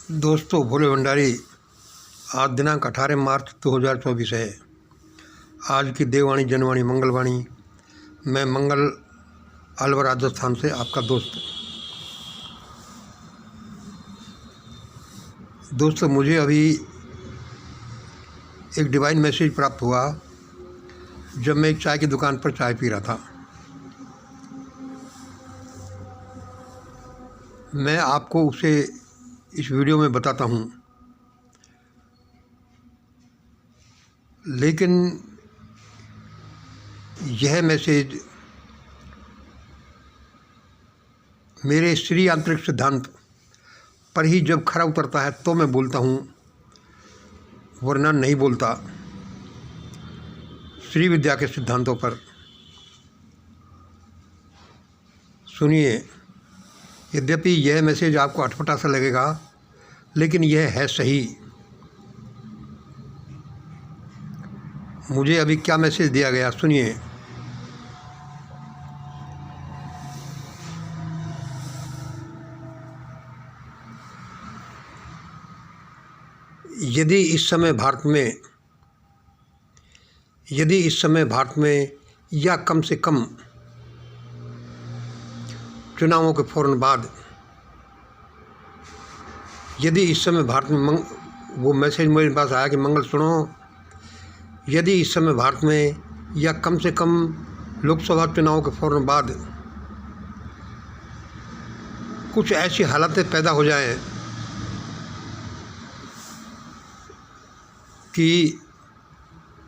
दोस्तों, भोले भंडारी। आज दिनांक 18 मार्च 2024 है। आज की देववाणी जनवाणी मंगलवाणी। मैं मंगल, अलवर, राजस्थान से आपका दोस्त। दोस्तों, मुझे अभी एक डिवाइन मैसेज प्राप्त हुआ जब मैं एक चाय की दुकान पर चाय पी रहा था। मैं आपको उसे इस वीडियो में बताता हूँ, लेकिन यह मैसेज मेरे श्री आंतरिक सिद्धांत पर ही जब खरा उतरता है तो मैं बोलता हूँ, वरना नहीं बोलता। श्री विद्या के सिद्धांतों पर सुनिए। यद्यपि यह मैसेज आपको अटपटा सा लगेगा, लेकिन यह है सही। मुझे अभी क्या मैसेज दिया गया, सुनिए। यदि इस समय भारत में या कम से कम चुनावों के फौरन बाद, यदि इस समय भारत में वो मैसेज मेरे पास आया कि मंगल सुनो, यदि इस समय भारत में या कम से कम लोकसभा चुनाव के फौरन बाद कुछ ऐसी हालतें पैदा हो जाएं कि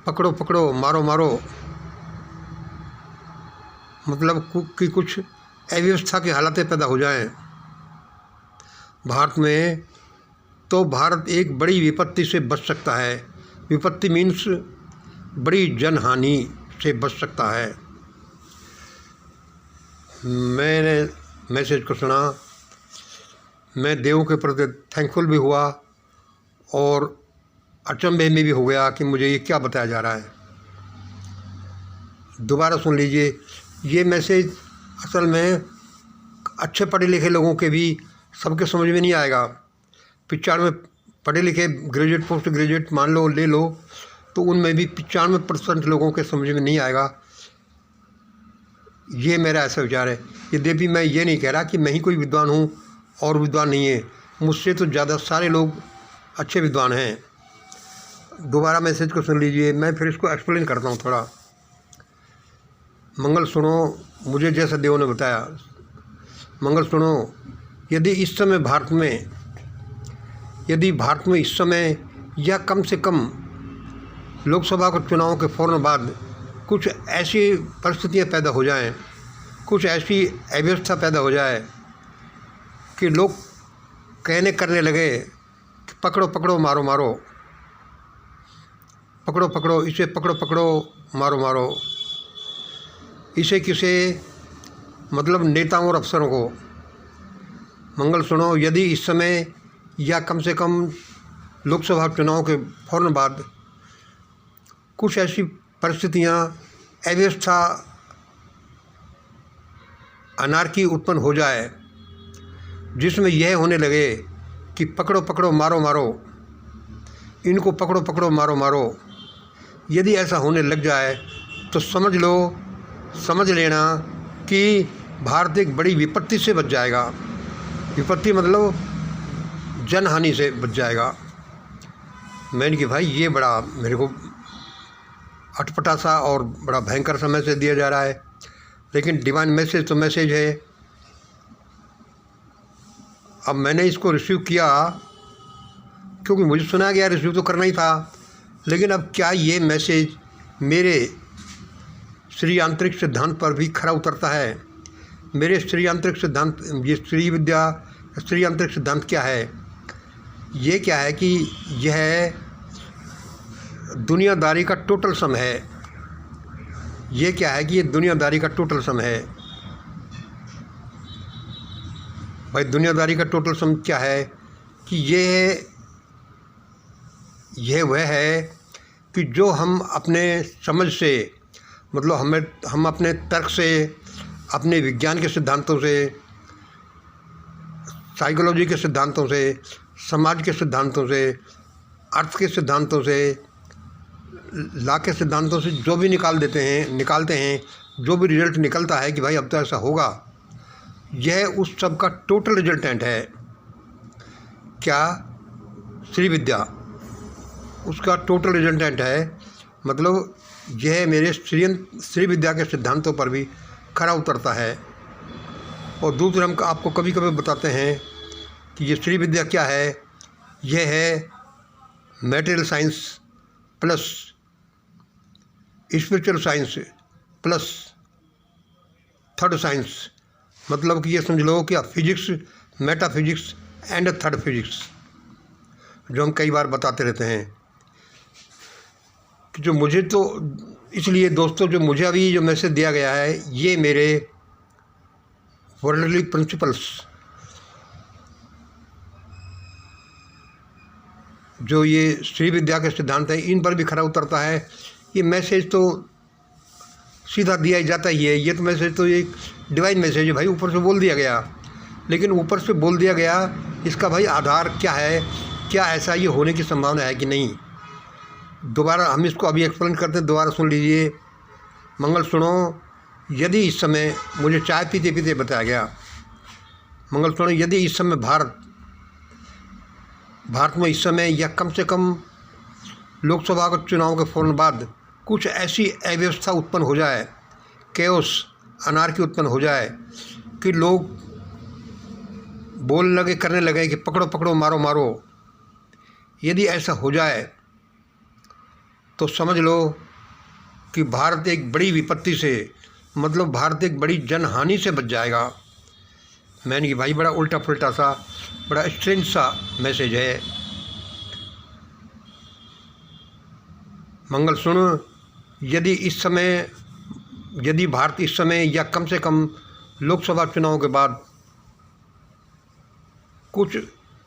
पकड़ो पकड़ो, मारो मारो, मतलब कि कुछ अव्यवस्था की हालतें पैदा हो जाएं भारत में, तो भारत एक बड़ी विपत्ति से बच सकता है। विपत्ति मीन्स बड़ी जनहानि से बच सकता है। मैंने मैसेज को सुना, मैं देवों के प्रति थैंकफुल भी हुआ और अचंभे में भी हो गया कि मुझे ये क्या बताया जा रहा है। दोबारा सुन लीजिए। ये मैसेज असल में अच्छे पढ़े लिखे लोगों के भी सबके समझ में नहीं आएगा। 95 पढ़े लिखे, ग्रेजुएट, पोस्ट ग्रेजुएट मान लो, ले लो, तो उनमें भी 95% लोगों के समझ में नहीं आएगा। ये मेरा ऐसा विचार है। यद्यपि मैं ये नहीं कह रहा कि मैं ही कोई विद्वान हूँ और विद्वान नहीं है, मुझसे तो ज़्यादा सारे लोग अच्छे विद्वान हैं। दोबारा मैसेज को सुन लीजिए, मैं फिर इसको एक्सप्लेन करता हूँ थोड़ा। मंगल सुनो, मुझे जैसा देव ने बताया। मंगल सुनो, यदि भारत में इस समय या कम से कम लोकसभा के चुनाव के फौरन बाद कुछ ऐसी परिस्थितियाँ पैदा हो जाएं, कुछ ऐसी अव्यवस्था पैदा हो जाए कि लोग करने लगे कि पकड़ो पकड़ो, मारो मारो, पकड़ो पकड़ो, इसे पकड़ो पकड़ो, मारो मारो, इसे किसे, मतलब नेताओं और अफसरों को। मंगल सुनो, यदि इस समय या कम से कम लोकसभा चुनाव के फौरन बाद कुछ ऐसी परिस्थितियाँ, अव्यवस्था, अनार्की उत्पन्न हो जाए जिसमें यह होने लगे कि पकड़ो पकड़ो, मारो मारो, इनको पकड़ो पकड़ो, मारो मारो, यदि ऐसा होने लग जाए तो समझ लेना कि भारत एक बड़ी विपत्ति से बच जाएगा। विपत्ति मतलब जनहानि से बच जाएगा। मैंने कि भाई ये बड़ा मेरे को अटपटा सा और बड़ा भयंकर सा मैसेज दिया जा रहा है, लेकिन डिवाइन मैसेज तो मैसेज है। अब मैंने इसको रिसीव किया क्योंकि मुझे सुना गया, रिसीव तो करना ही था। लेकिन अब क्या ये मैसेज मेरे श्री आंतरिक सिद्धांत पर भी खरा उतरता है? मेरे श्री आंतरिक सिद्धांत, ये श्री विद्या, श्री आंतरिक सिद्धांत क्या है? ये क्या है कि यह दुनियादारी का टोटल सम है। ये क्या है कि ये दुनियादारी का टोटल सम है। भाई, दुनियादारी का टोटल सम क्या है कि यह वह है कि जो हम अपने समझ से, मतलब हम अपने तर्क से, अपने विज्ञान के सिद्धांतों से साइकोलॉजी के सिद्धांतों से, समाज के सिद्धांतों से, अर्थ के सिद्धांतों से, लॉ के सिद्धांतों से जो भी निकालते हैं, जो भी रिजल्ट निकलता है कि भाई अब तो ऐसा होगा, यह उस सब का टोटल रिजल्टेंट है। क्या? श्री विद्या उसका टोटल रिजल्टेंट है। मतलब यह मेरे श्री विद्या के सिद्धांतों पर भी खरा उतरता है। और दूसरे हम आपको कभी कभी बताते हैं कि ये श्री विद्या क्या है। यह है material science plus spiritual science plus third science. मतलब कि ये समझ लो कि physics, metaphysics and third physics, जो हम कई बार बताते रहते हैं। कि जो मुझे तो इसलिए दोस्तों, जो मुझे अभी जो मैसेज दिया गया है, ये मेरे वर्ल्डली प्रिंसिपल्स, जो ये श्री विद्या के सिद्धांत हैं, इन पर भी खरा उतरता है। ये मैसेज तो सीधा दिया जाता ही है। ये तो मैसेज तो एक डिवाइन मैसेज है भाई, ऊपर से बोल दिया गया। लेकिन ऊपर से बोल दिया गया, इसका भाई आधार क्या है? क्या ऐसा ये होने की संभावना है कि नहीं? दोबारा हम इसको अभी एक्सप्लेन करते हैं, दोबारा सुन लीजिए। मंगल सुनो, यदि इस समय मुझे चाय पीते पीते बताया गया, मंगल सुनो, यदि इस समय भारत में इस समय या कम से कम लोकसभा के चुनाव के फ़ौरन बाद कुछ ऐसी अव्यवस्था उत्पन्न हो जाए, केओस, अनार्की उत्पन्न हो जाए कि लोग बोलने लगे, करने लगे कि पकड़ो पकड़ो, मारो मारो, यदि ऐसा हो जाए तो समझ लो कि भारत एक बड़ी विपत्ति से, मतलब भारत एक बड़ी जनहानि से बच जाएगा। मैंने कि भाई बड़ा उल्टा पुल्टा सा, बड़ा स्ट्रेंज सा मैसेज है। मंगल सुन, यदि भारत इस समय या कम से कम लोकसभा चुनाव के बाद कुछ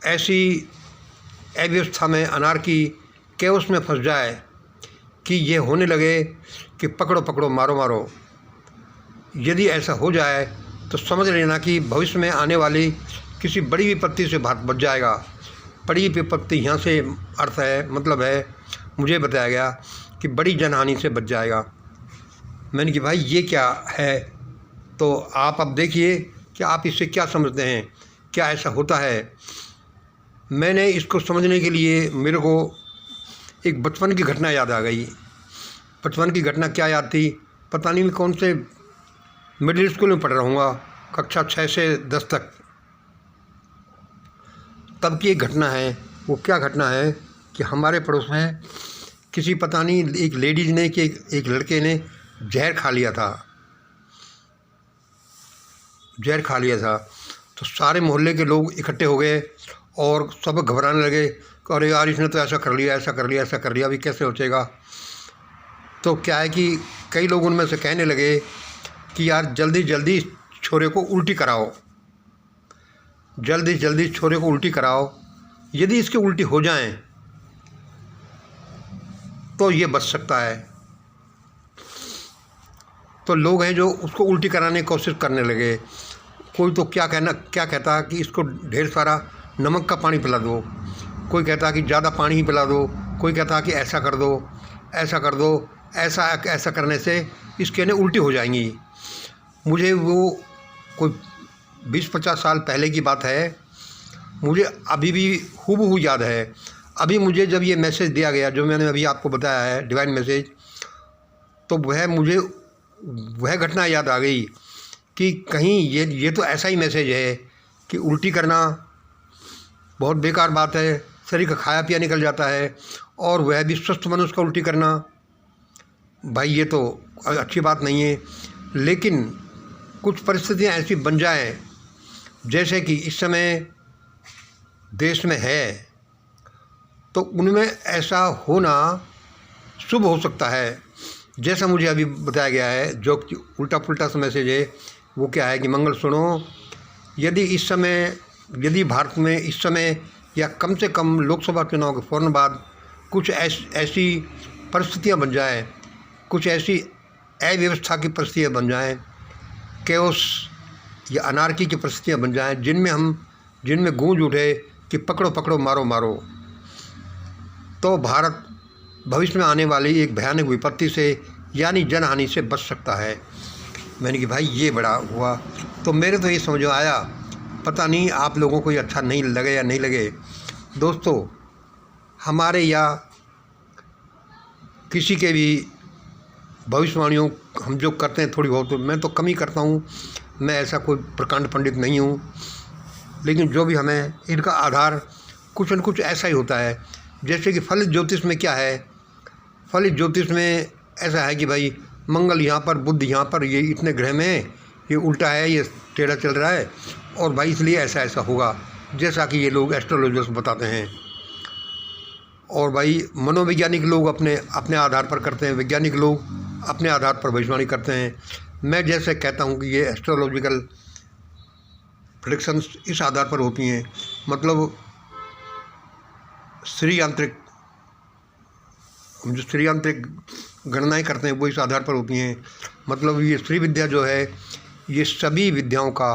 ऐसी अव्यवस्था में, अनार्की, केओस में फंस जाए कि ये होने लगे कि पकड़ो पकड़ो, मारो मारो, यदि ऐसा हो जाए तो समझ लेना कि भविष्य में आने वाली किसी बड़ी विपत्ति से भारत बच जाएगा। बड़ी विपत्ति यहाँ से अर्थ है, मतलब है, मुझे बताया गया कि बड़ी जनहानि से बच जाएगा। मैंने कि भाई ये क्या है? तो आप अब देखिए कि आप इससे क्या समझते हैं, क्या ऐसा होता है। मैंने इसको समझने के लिए मेरे को एक बचपन की घटना याद आ गई। बचपन की घटना क्या याद थी, पता नहीं मैं कौन से मिडिल स्कूल में पढ़ रहा हूँगा, कक्षा 6 से 10 तक। तब की एक घटना है। वो क्या घटना है कि हमारे पड़ोस में किसी, पता नहीं, एक लेडीज़ ने कि एक लड़के ने जहर खा लिया था। तो सारे मोहल्ले के लोग इकट्ठे हो गए और सब घबराने लगे कि अरे यार, इसने तो ऐसा कर लिया, अभी कैसे बचेगा। तो क्या है कि कई लोग उनमें से कहने लगे कि यार जल्दी छोरे को उल्टी कराओ, यदि इसके उल्टी हो जाएं तो ये बच सकता है। तो लोग हैं जो उसको उल्टी कराने की कोशिश करने लगे। कोई तो क्या कहता कि इसको ढेर सारा नमक का पानी पिला दो, कोई कहता कि ज़्यादा पानी ही पिला दो, कोई कहता कि ऐसा कर दो, ऐसा करने से इसके ने उल्टी हो जाएंगी। मुझे वो कोई 20-50 साल पहले की बात है, मुझे अभी भी हूबहू याद है। अभी मुझे जब ये मैसेज दिया गया, जो मैंने अभी आपको बताया है, डिवाइन मैसेज, तो मुझे वह घटना याद आ गई कि कहीं ये तो ऐसा ही मैसेज है कि उल्टी करना बहुत बेकार बात है, शरीर का खाया पिया निकल जाता है, और वह भी स्वस्थ मनुष्य का उल्टी करना, भाई ये तो अच्छी बात नहीं है। लेकिन कुछ परिस्थितियां ऐसी बन जाएं, जैसे कि इस समय देश में है, तो उनमें ऐसा होना शुभ हो सकता है। जैसा मुझे अभी बताया गया है, जो कि उल्टा पुल्टा सा मैसेज है, वो क्या है कि मंगल सुनो, यदि भारत में इस समय या कम से कम लोकसभा चुनाव के फ़ौरन बाद कुछ ऐसी परिस्थितियां बन जाएं, कुछ ऐसी अव्यवस्था की परिस्थितियां बन जाएं, केओस या अनार्की की परिस्थितियां बन जाएं, जिनमें हम जिनमें गूंज उठे कि पकड़ो पकड़ो मारो मारो, तो भारत भविष्य में आने वाली एक भयानक विपत्ति से यानी जनहानि से बच सकता है। मैंने कि भाई ये बड़ा हुआ। तो मेरे तो ये समझ में आया, पता नहीं आप लोगों को ये अच्छा नहीं लगे या नहीं लगे। दोस्तों, हमारे या किसी के भी भविष्यवाणियों हम जो करते हैं थोड़ी बहुत, मैं तो कम ही करता हूँ, मैं ऐसा कोई प्रकांड पंडित नहीं हूँ, लेकिन जो भी हमें इनका आधार कुछ न कुछ ऐसा ही होता है। जैसे कि फलित ज्योतिष में क्या है, फलित ज्योतिष में ऐसा है कि भाई मंगल यहाँ पर, बुध यहाँ पर, ये इतने ग्रह में, ये उल्टा है, ये टेढ़ा चल रहा है और भाई इसलिए ऐसा ऐसा होगा, जैसा कि ये लोग एस्ट्रोलॉजर्स बताते हैं। और भाई मनोवैज्ञानिक लोग अपने अपने आधार पर करते हैं, वैज्ञानिक लोग अपने आधार पर भविष्यवाणी करते हैं। मैं जैसे कहता हूँ कि ये एस्ट्रोलॉजिकल प्रेडिक्शंस इस आधार पर होती हैं, मतलब श्रीयांत्रिक, हम जो श्रीयांत्रिक गणनाएं करते हैं वो इस आधार पर होती हैं। मतलब ये श्री विद्या जो है ये सभी विद्याओं का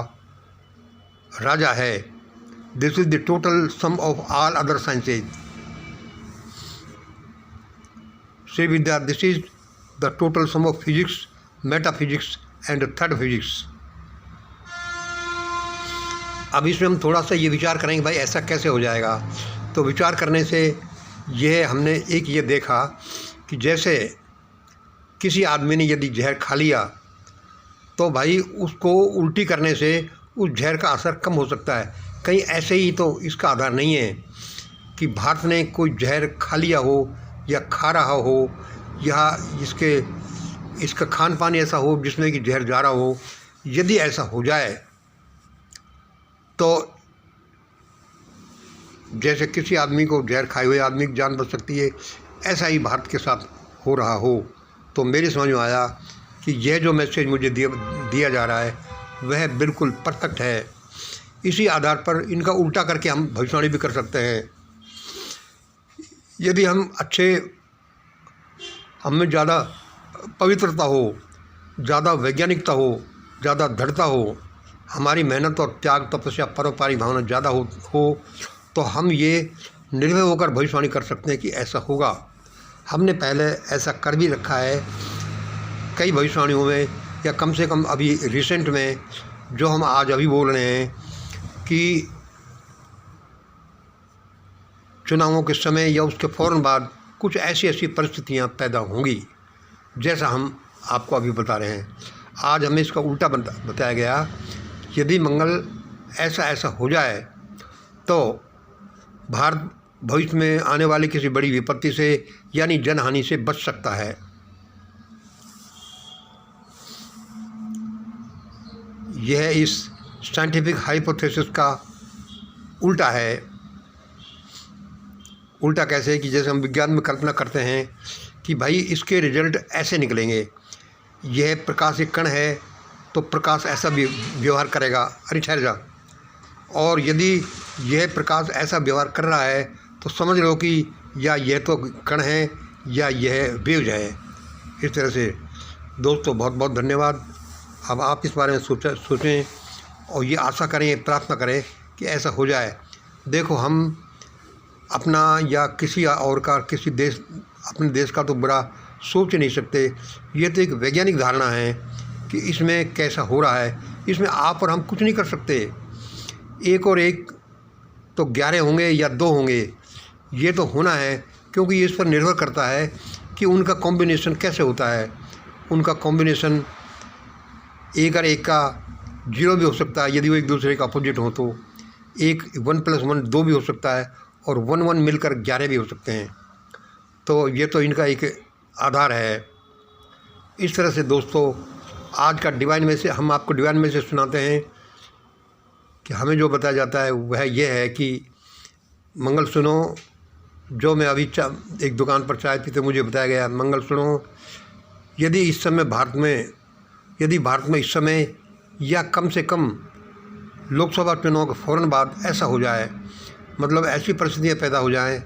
राजा है। This is the total sum of all other sciences. Shri Vidya, this is the total sum of physics, metaphysics and third physics. अब इसमें हम थोड़ा सा ये विचार करेंगे भाई ऐसा कैसे हो जाएगा। तो विचार करने से यह हमने एक ये देखा कि जैसे किसी आदमी ने यदि जहर खा लिया तो भाई उसको उल्टी करने से उस जहर का असर कम हो सकता है। कहीं ऐसे ही तो इसका आधार नहीं है कि भारत ने कोई जहर खा लिया हो या खा रहा हो, या इसका खान पान ऐसा हो जिसमें कि जहर जा रहा हो। यदि ऐसा हो जाए तो जैसे किसी आदमी को, जहर खाए हुए आदमी की जान बच सकती है, ऐसा ही भारत के साथ हो रहा हो। तो मेरी समझ में आया कि यह जो मैसेज मुझे दिया जा रहा है वह बिल्कुल परफेक्ट है। इसी आधार पर इनका उल्टा करके हम भविष्यवाणी भी कर सकते हैं। यदि हम में ज़्यादा पवित्रता हो, ज़्यादा वैज्ञानिकता हो, ज़्यादा दृढ़ता हो, हमारी मेहनत और त्याग, तपस्या, परोपकारी भावना ज़्यादा हो तो हम ये निर्भय होकर भविष्यवाणी कर सकते हैं कि ऐसा होगा। हमने पहले ऐसा कर भी रखा है कई भविष्यवाणियों में, या कम से कम अभी रिसेंट में जो हम आज अभी बोल रहे हैं कि चुनावों के समय या उसके फ़ौरन बाद कुछ ऐसी ऐसी परिस्थितियां पैदा होंगी जैसा हम आपको अभी बता रहे हैं। आज हमें इसका उल्टा बताया गया, यदि मंगल ऐसा ऐसा हो जाए तो भारत भविष्य में आने वाली किसी बड़ी विपत्ति से यानी जनहानि से बच सकता है। यह इस साइंटिफिक हाइपोथेसिस का उल्टा है। उल्टा कैसे कि जैसे हम विज्ञान में कल्पना करते हैं कि भाई इसके रिजल्ट ऐसे निकलेंगे, यह प्रकाश एक कण है तो प्रकाश ऐसा भी व्यवहार करेगा, अरे ठहर जा, और यदि यह प्रकाश ऐसा व्यवहार कर रहा है तो समझ लो कि या यह तो कण है या यह वेव्स है। इस तरह से दोस्तों बहुत बहुत धन्यवाद। अब आप इस बारे में सोचें और ये आशा करें, प्रार्थना करें कि ऐसा हो जाए। देखो, हम अपना या किसी और का, किसी देश, अपने देश का तो बुरा सोच नहीं सकते। ये तो एक वैज्ञानिक धारणा है कि इसमें कैसा हो रहा है, इसमें आप और हम कुछ नहीं कर सकते। एक और एक तो 11 होंगे या 2 होंगे, ये तो होना है, क्योंकि ये इस पर निर्भर करता है कि उनका कॉम्बिनेशन कैसे होता है। उनका कॉम्बिनेशन 1 और 1 का 0 भी हो सकता है, यदि वो एक दूसरे का अपोजिट हो तो 1 + 1 2 भी हो सकता है, और 1 1 मिलकर 11 भी हो सकते हैं। तो ये तो इनका एक आधार है। इस तरह से दोस्तों आज का डिवाइन मैसेज, हम आपको डिवाइन मैसेज सुनाते हैं कि हमें जो बताया जाता है वह यह है कि मंगल सुनो। जो मैं अभी एक दुकान पर चाय पीते मुझे बताया गया, मंगल सुनो, यदि इस समय भारत में इस समय या कम से कम लोकसभा चुनाव के फ़ौरन बाद ऐसा हो जाए, मतलब ऐसी परिस्थितियाँ पैदा हो जाएं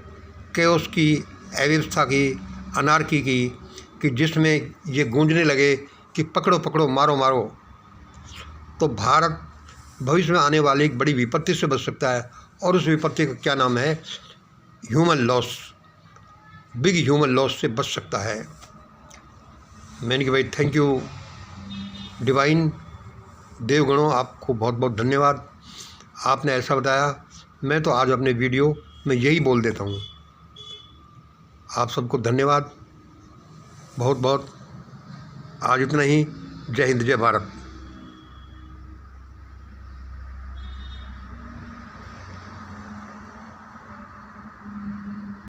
केओस की, अव्यवस्था की, अनार्की की, कि जिसमें ये गूंजने लगे कि पकड़ो पकड़ो मारो मारो, तो भारत भविष्य में आने वाली एक बड़ी विपत्ति से बच सकता है। और उस विपत्ति का क्या नाम है? Human loss, big human loss से बच सकता है। मैंने कि भाई थैंक यू डिवाइन, देवगणों, आपको बहुत बहुत धन्यवाद, आपने ऐसा बताया। मैं तो आज अपने वीडियो में यही बोल देता हूँ। आप सबको धन्यवाद बहुत बहुत। आज इतना ही। जय हिंद, जय भारत।